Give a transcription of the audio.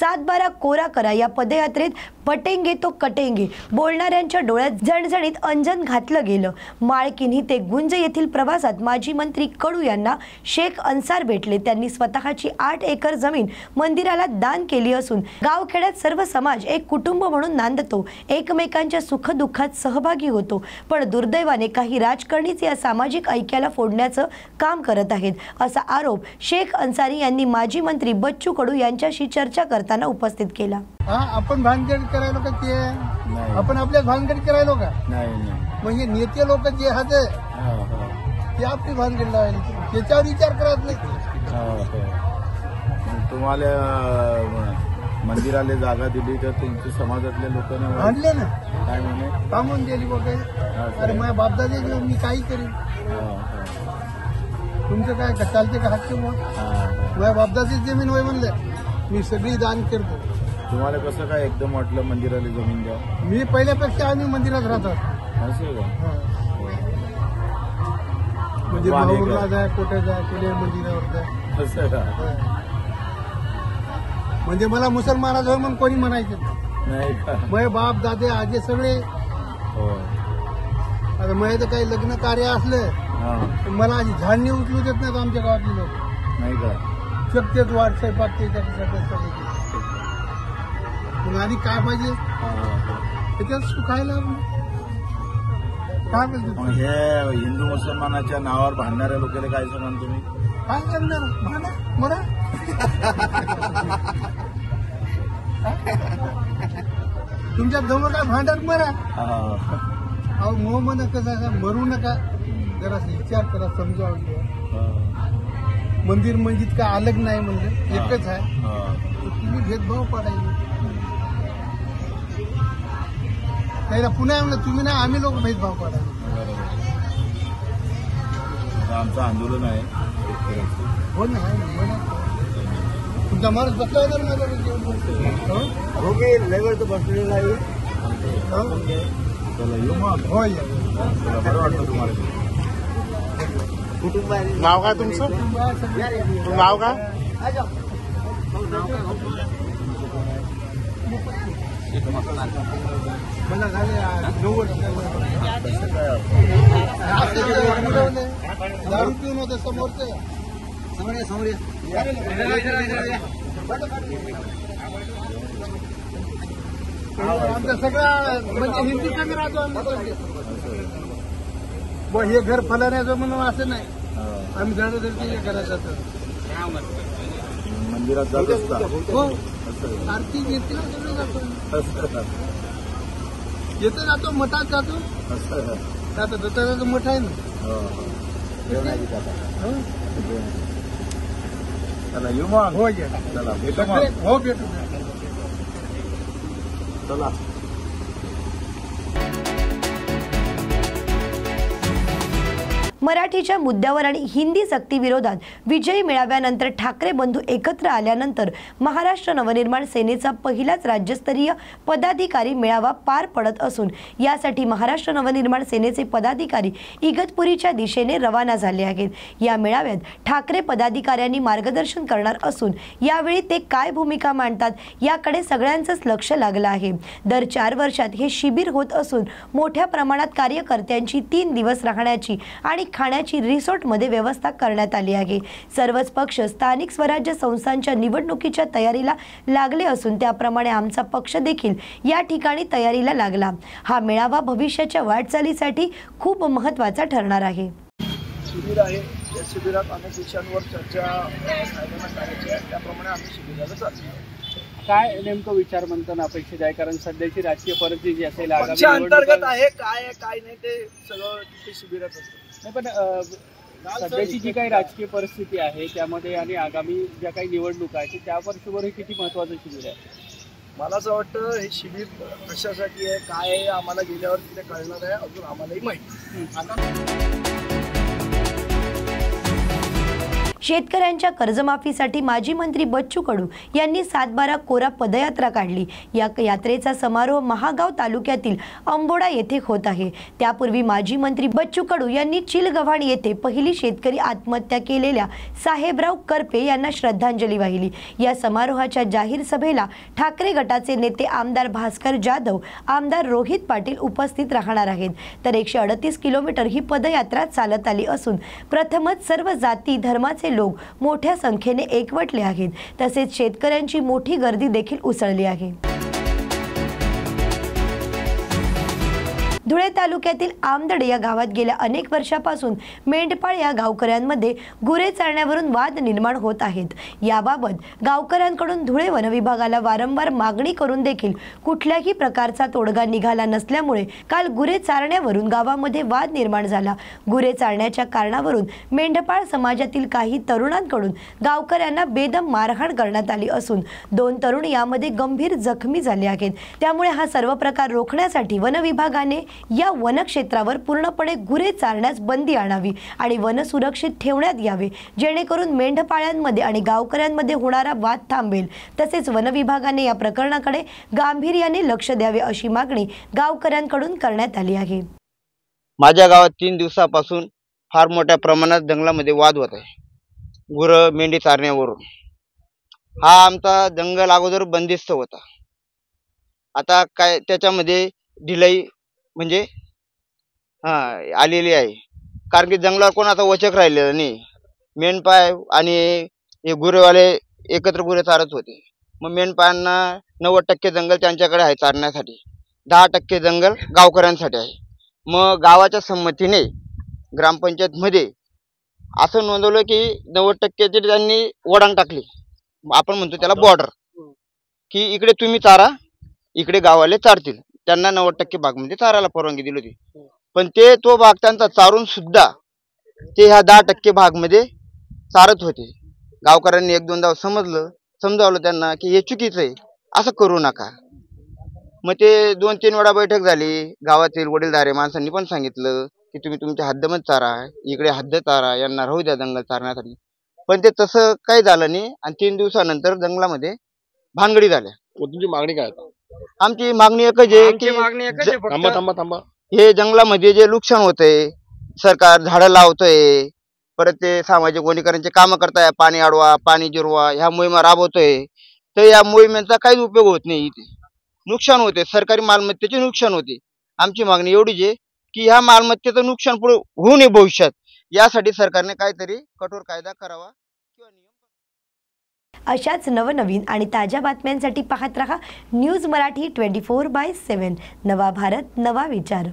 7-12 कोरा करा या पदयात्रेत पटेंगे तो कटेंगे बोलणाऱ्यांच्या डोळ्यात झणझणीत अंजन घातलं गेलं। माळकिन्ही ते गुंज येथील प्रवासात माजी मंत्री कडू यांना शेख अन्सार भेटले। त्यांनी स्वतःची 8 एकर जमीन मंदिराला दान केली असून गावखेड्यात सर्व समाज एक कुटुंब म्हणून नांदतो, एकमेकांच्या सुखदुःखात सहभागी होतो। पण दुर्दैवाने काही राजकारणीच या सामाजिक ऐक्याला फोडण्याचं काम करत आहेत, असा आरोप शेख अन्सारी यांनी माजी मंत्री बच्चू कडू यांच्याशी चर्चा करताना उपस्थित केला। आपण भानगड करायलो का ते आपण आपल्या भानगड करायलो का नाही म्हणजे नेते लोक जे आहेत ते आपली भानगड लावायला त्याच्यावर विचार करत नाही। तुम्हाला मंदिराला जागा दिली तर तुमच्या समाजातल्या लोकांना आणले ना काय म्हणे थांबून गेली बघा। अरे माझ्या बापदादे मी काही करीन तुमचं काय चालते का हक्क मग माझ्या बापदाची जमीन होय म्हणले मी सगळी दान करतो। तुम्हाला कसं काय एकदम वाटलं मंदिराला जमीन द्या? मी पहिल्यापेक्षा आम्ही मंदिरात राहतो असं का म्हणजे भाऊला जाय कुठे जाय कुठे मंदिरावर जाय असं का म्हणजे मला मुसलमानात होय म्हणून कोणी म्हणायचं नाही का? माझे बाप दादे आजे सगळे आता माझे तर काही लग्न कार्य असलं मला आधी झाडणी उचलू देत नाहीत आमच्या गावातले लोक नाही का शक्यच वाट स्वयंपाक मग आधी काय पाहिजे त्याच्यात सुखायला काय मग हे हिंदू मुसलमानाच्या नावावर भांडणाऱ्या लोकांना काय सांगाल तुम्ही? काय करणार भांडा मरा तुमच्या जवळ काय भांडत मरा अहो मोह म्हणा कसं मरू नका जरा विचार करा समजावं। मंदिर मस्जिद का अलग नाही म्हणजे एकच आहे तुम्ही भेदभाव पाडायचे त्याला पुन्हा म्हणलं तुम्ही ना आम्ही लोक भेदभाव पाडायचे। आमचं आंदोलन आहे हो ना तुमचा माणूस बसला होता ना हो गे लेवर तर बसलेला आहे हो बरं वाटतं तुम्हाला? नाव काय तुमचं? नाव काय? मला झाले दारू पिऊन होतं समोरचं समोर आमचं सगळं म्हणजे हिंदी कमी राहतो आम्ही हे घर फलाण्याचं म्हणून असं नाही आम्ही झाडं घरात जातो मंदिरात जात असता हो आरती घेतली ना सगळं जातो येतं जातो मठात जातो आता दत्ताचं मठ आहे ना चला येऊ मग हो चला भेटू मग हो भेटू चला। मराठीच्या मुद्द्यावर आणि हिंदी सक्ती विरोधात विजयी मेळाव्यानंतर ठाकरे बंधू एकत्र आल्यानंतर महाराष्ट्र नवनिर्माण सेनेचा पहिलाच राज्यस्तरीय पदाधिकारी मेळावा पार पडत असून यासाठी महाराष्ट्र नवनिर्माण सेनेचे पदाधिकारी इगतपुरीच्या दिशेने रवाना झाले आहेत। या मेळाव्यात ठाकरे पदाधिकाऱ्यांनी मार्गदर्शन करणार असून यावेळी ते काय भूमिका मांडतात याकडे सगळ्यांचंच लक्ष लागलं आहे। दर 4 वर्षात हे शिबिर होत असून मोठ्या प्रमाणात कार्यकर्त्यांची 3 दिवस राहण्याची आणि खाण्याची रिसॉर्टमध्ये व्यवस्था करण्यात आली आहे। सर्वच पक्ष स्थानिक स्वराज्य संस्थांच्या निवडणुकीच्या तयारीला लागले असून त्याप्रमाणे आमचा पक्ष देखील या ठिकाणी तयारीला लागला। हा मेळावा भविष्याच्या वाटचालीसाठी खूप महत्त्वाचा ठरणार आहे। शिबिर आहे या शिबिरात अनेक विषयांवर चर्चा करायची आहे त्याप्रमाणे आम्ही शिबिराला जातो। काय नेमकं विचार मंथन अपेक्षित आहे कारण सध्याची राजकीय परिस्थिती जी असेल आगामी अंतर्गत आहे काय नाही ते सगळं तिथे शिबिरात असतं। नाही पण सध्याची जी काही राजकीय परिस्थिती आहे त्यामध्ये आणि आगामी ज्या काही निवडणुका आहेत त्या पार्श्वभूमीवर हे किती महत्त्वाचं शिबिर आहे? मला असं वाटतं हे शिबिर कशासाठी आहे काय आहे आम्हाला गेल्यावर तिथे कळणार आहे अजून आम्हालाही माहिती। शेतकऱ्यांच्या कर्जमाफीसाठी माजी मंत्री बच्चू कडू यांनी 7/12 कोरा पदयात्रा काढली। या यात्रेचा समारोह महागाव तालुक्यातील अंबोडा येथे होत आहे। त्यापूर्वी माजी मंत्री बच्चू कडू यांनी चिलगव्हाण येथे पहिली शेतकरी आत्महत्या केलेल्या साहेबराव करपे यांना श्रद्धांजली वाहिली। या समारोहाच्या जाहीर सभेला ठाकरे गटाचे नेते आमदार भास्कर जाधव, आमदार रोहित पाटील उपस्थित राहणार आहेत। तर 138 किलोमीटर ही पदयात्रा चालत आली असून प्रथमच सर्व जाती धर्माचे लोक मोठ्या संख्येने एकवटले आहेत। तसेच शेतकऱ्यांची मोठी गर्दी देखील उसळली आहे। धुळे तालुक्यातील आमदड या गावात गेल्या अनेक वर्षापासून मेंढपाळ या गावकऱ्यांमध्ये गुरे चारण्यावरून वाद निर्माण होत आहेत। याबाबत गावकऱ्यांकडून धुळे वन विभागाला वारंवार मागणी करून देखील कुठल्याही प्रकारचा तोडगा निघाला नसल्यामुळे काल गुरे चारण्यावरून गावामध्ये वाद निर्माण झाला। गुरे चारण्याच्या कारणावरून मेंढपाळ समाजातील काही तरुणांकडून गावकऱ्यांना बेदम मारहाण करण्यात आली असून 2 तरुण यामध्ये गंभीर जखमी झाले आहेत। त्यामुळे हा सर्व प्रकार रोखण्यासाठी वन विभागाने या वनक्षेत्रावर पूर्णपणे गुरे चारण्यास बंदी आणावी आणि वन सुरक्षित ठेवण्यात यावे, जेणेकरून मेंढपाळांमध्ये आणि गावकऱ्यांमध्ये होणारा वाद थांबेल। तसेच वन विभागाने या प्रकरणाकडे गांभीर्याने लक्ष द्यावे अशी मागणी गावकऱ्यांकडून करण्यात आली आहे। माझ्या गावात 3 दिवसापासून फार मोठ्या प्रमाणात जंगलामध्ये वाद होत आहे, गुरं मेंढी चारण्यावरून। हा आमचा जंगल अगोदर बंदिस्त होता, आता काय त्याच्यामध्ये ढिलाई म्हणजे आलेली आहे, कारण की जंगलावर कोणाचा वचक राहिलेला नाही। मेंढपाळ आणि हे गुरेवाले एकत्र गुरे चारत होते, मग मेंढपाळांना 90% जंगल त्यांच्याकडे आहे चारण्यासाठी, 10% जंगल गावकऱ्यांसाठी आहे। मग गावाच्या संमतीने ग्रामपंचायतमध्ये असं नोंदवलं की 90%ची त्यांनी ओढाण टाकली, आपण म्हणतो त्याला बॉर्डर, की इकडे तुम्ही चारा, इकडे गाववाले चारतील। त्यांना 90% भागमध्ये चारायला परवानगी दिली होती, पण ते तो भाग त्यांचा चारून सुद्धा ते ह्या 10% भागमध्ये चारत होते। गावकऱ्यांनी 1-2दा समजावलं त्यांना की हे चुकीचं आहे, असं करू नका। मग ते 2-3 वेळा बैठक झाली, गावातील वडीलधारे माणसांनी पण सांगितलं की तुम्ही तुमच्या हद्दमध्ये चारा, इकडे हद्द चारा, यांना राहू द्या जंगल चारण्यासाठी, पण ते तसं काही झालं नाही। आणि 3 दिवसानंतर जंगलामध्ये भानगडी झाल्या। तुमची मागणी काय आहे? आमची मागणी एकच आहे की थांबा हे जंगलामध्ये जे नुकसान होतंय, सरकार झाडं लावतोय, परत ते सामाजिक वनीकरणाचे कामं करताय, पाणी अडवा, पाणी जिरवा, ह्या मोहिमा राबवतोय, तर या मोहिमेचा काहीच उपयोग होत नाही। इथे नुकसान होते, सरकारी मालमत्तेचे नुकसान होते। आमची मागणी एवढीच आहे की ह्या मालमत्तेचं न्यूकसान पुढे होऊ नये भविष्यात, यासाठी सरकारने काहीतरी कठोर कायदा करावा किंवा नियम। अशाच नवनवीन आणि ताज्या बातम्यांसाठी पाहत रहा न्यूज मराठी 24/7। नवा भारत, नवा विचार।